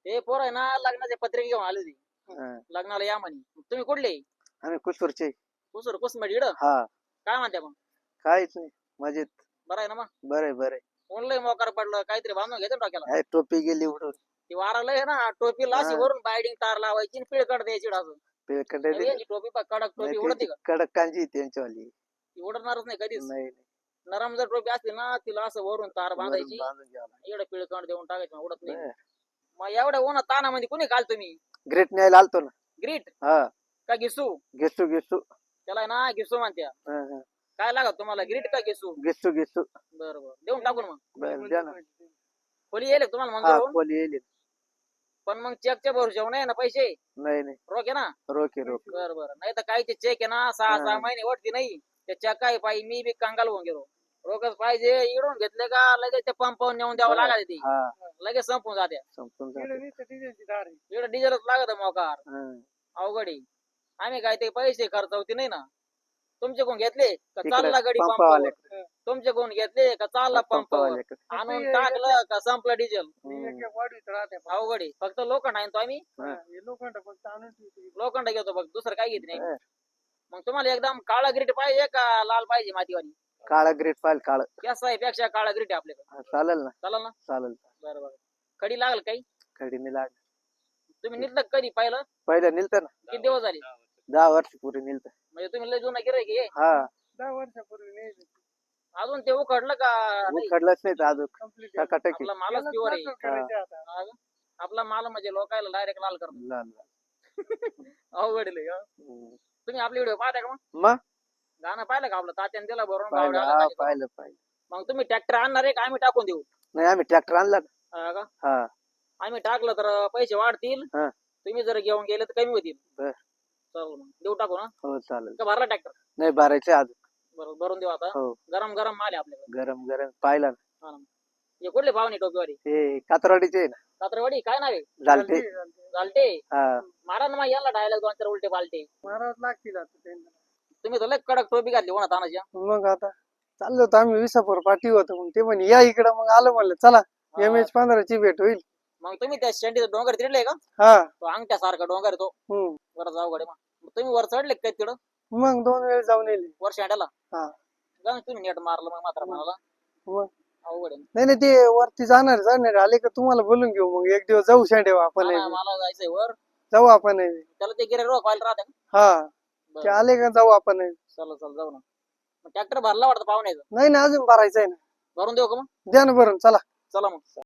हे पोर आहे ना लग्नाचे पत्रिका घेऊन आले ती हा. लग्नाला या म्हणे. तुम्ही कुठले? आम्ही कुसुरचे. कुसूर कुसमडी इड हा काय म्हणते मग? काहीच नाही मजेत. बरं आहे ना मग? बरे बरे. ऑनलाईन मोकार पडलं काहीतरी बांधून घ्यायचं ना डोक्याला. काय टोपी गेली उडून. ती वाराला आहे ना टोपीला अशी हा. वरून बायडिंग तार लावायची आणि पिळकट द्यायची अजून. पेकडे अरे यांची टोपी पहा, कडक टोपी उडते का? कडक कांजी त्यांच्यावाली. ती उडणारच नाही कधीच. नाही नरम जर टोपी असली ना तिला असं वरून तार वरून बांधायची बांधून घ्यावं एवढं पिळकट देऊन टाकायचं उडत नाही. लागतं. मग एवढ्या उन्हा तानामध्ये कोणी घाल तुम्ही? ग्रेट न्यायला आलतो ना. ग्रीट हा का गिसू? घेसू घेसू. त्याला आहे ना गिसू म्हणत्या. हा, हा. काय लागत तुम्हाला ग्रीट का गिसू? घेसू घेसू. बरं बरं देऊन टाकून मग. बरं द्या ना. खोली येईल का तुम्हाला हा मंजूर होऊन? खोली येईल. पण मग चेकच्या भरोशावर नाही ना पैसे नाही नाही रोख आहे ना? रोके रोक. बरं बरं नाही तर काहीचे चेक आहे ना 6-6 हा. महिने वरती नाही ते चेक काय पाहिजे मी बी कंगाल होऊन गेलो. रोखच पाहिजे इडून घेतले का लगेच ते पंपावर नेऊन द्यावं लागत ते हा लगेच संपून जाते. संपून जाते. इकडे डिझेलच लागत मोकार हा. अवघड आहे. आम्ही काय ते पैसे खर्च होते नाही ना. तुमचे कोण घेतले का तिकडे चालला गडी पंपावर? पंपावाल्याकडे. तुमचे कोण घेतले का चालला पंपावर? पंपावाल्याकडे. आणून टाकलं का संपलं डिझेल. हम्म. अवघड आहे. फक्त लोखंड आहे ना तो आम्ही हा. लोखंड घेतो बघ दुसरं काही घेत नाही. हा. मग तुम्हाला एकदम काळा ग्रीट पाहिजे का लाल पाहिजे मातीवाली? काळा ग्रेट पाहिजे काळ. केस आहे पेक्षा काळा ग्रीट आहे आपल्याकडे. चालेल ना. चालेल ना? चालेल. बरं बरं कडी लागल काही? कडीने लाग. तुम्ही निघलं कधी पाहिलं? पहिलं निलत ना. किती दिवस झाले? 10 वर्ष पूर्वी निलत. म्हणजे तुम्ही लय जुना गिरायक आहे. हा 10 वर्षापूर्वी अजून ते उखडलं का नाही? उखडलंच नाही तर अजून. टकाटकी. आपला मालच प्युअर आहे. आता हा का? आपला माल म्हणजे लोकायला डायरेक्ट लाल करतो. लाल लाल. अवघड आहे लय, हं. हम्म. तुम्ही आपले व्हिडिओ पाहता का मग? मग गाणं पाहिलं का आपलं तात्याने दिला भरून पाहिलं. गावड्याला हा गाणी करून? पाहिलं पाहिलं. मग तुम्ही ट्रॅक्टर आणणार आहे का आम्ही टाकून देऊ? नाही आम्ही ट्रॅक्टर आणला ना. हा का? हा आम्ही टाकलं तर पैसे वाढतील. हा. तुम्ही जर घेऊन गेले तर कमी होतील. बर. चल मग देऊ टाकू ना हो चालेल. का भरला ट्रॅक्टर? नाही भरायचे आज. बरोबर भरून देऊ आता. हो गरम गरम माल आहे आपल्याकडे. गरम गरम पाहिला ना. हा ना. हे कुठले पाहुणे टोपीवाले? हे कातरवाडीचे आहे ना. कात्रवाडी काय नाव आहे? झालते. चालते हा मारा ना मग याला डायलॉग 2-4 उलटे पालटे. महाराज लागतील आता त्यांना. तुम्ही तर लय कडक टोपी घातली कोणा तानाची. मग आता चाललो होतो आम्ही विसापूर पाठी होतो मग ते म्हणे या इकडं मग आलो म्हणलं चला MH15 ची भेट होईल. मग तुम्ही त्या शेंडीचा डोंगर तिडले का? हा तो अंगठ्यासारखा डोंगर आहे तो. हम्म. बरं अवघड आहे मग. तुम्ही वर चढले काय तिकडं मग 2 वेळ जाऊन येईल. वर शेंड्याला? हा गंग तुम्ही नेट मारलं मग मात्र म्हणाला मग अवघड आहे. नाही नाही ते वरती जाणार आले का तुम्हाला बोलून घेऊ मग एक दिवस जाऊ शेंडेवा आपण मला मला जायचंय वर. जाऊ आपण त्याला ते गिरे रोखवायला राहते का? हा ते बरं. आले का जाऊ आपण चला चल जाऊ ना. ट्रॅक्टर भरला वाटतं पाहुण्याचं. नाही ना अजून भरायचंय ना. भरून देऊ का मग? द्या ना भरून चला. चला मग.